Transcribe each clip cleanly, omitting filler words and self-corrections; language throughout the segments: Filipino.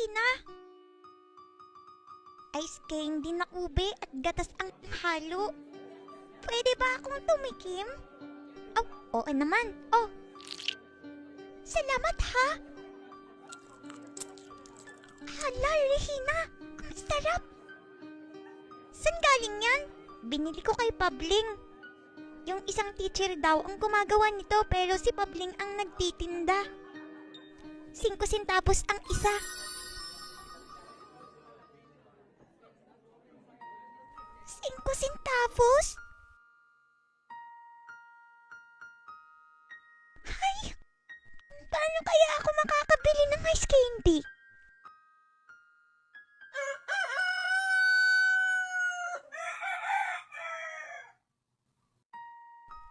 Rehina. Ice candy na ube at gatas ang halo. Pwede ba akong tumikim? Oh, oo naman. Oh. Salamat ha. Hala, Rehina. Ang sarap. Saan galing yan? Binili ko kay Pabling. Yung isang teacher daw ang gumagawa nito pero si Pabling ang nagtitinda. 5 centavos ang isa. $5? Ay! Paano kaya ako makakabili ng ice candy?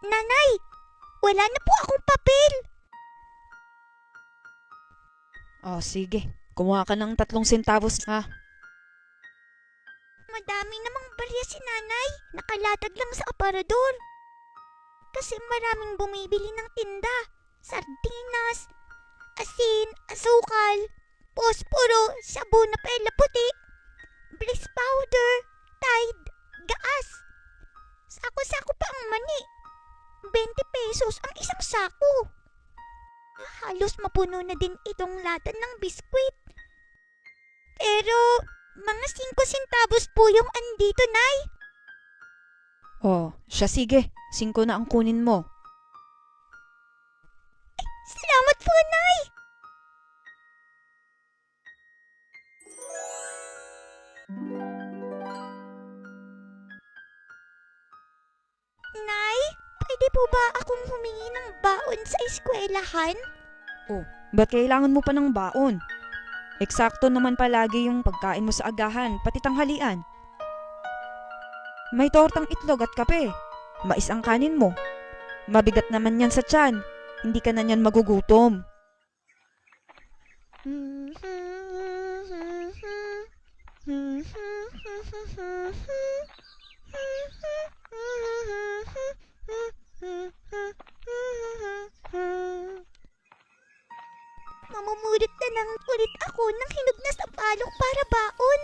Nanay! Wala na po akong papel! Oh, sige. Kumuha ka ng 3 centavos, ha? Madami namang barya si nanay. Nakalatag lang sa aparador. Kasi maraming bumibili ng tinda. Sardinas, asin, asukal, posporo, sabon na pela puti, bliss powder, Tide, gaas. Sako-sako pa ang mani. 20 pesos ang isang sako. Halos mapuno na din itong lata ng biskwit. Pero mga 5 centavos po yung andito, Nay. Oh, siya sige. 5 na ang kunin mo. Salamat po, Nay. Nay, pwede po ba akong humingi ng baon sa eskwelahan? Oh, ba't kailangan mo pa ng baon? Eksakto naman palagi yung pagkain mo sa agahan, pati tanghalian. May tortang itlog at kape. Mais ang kanin mo. Mabigat naman yan sa tiyan. Hindi ka na niyan magugutom. Mamumulit na lang ulit ako ng hinog na sampalok para baon.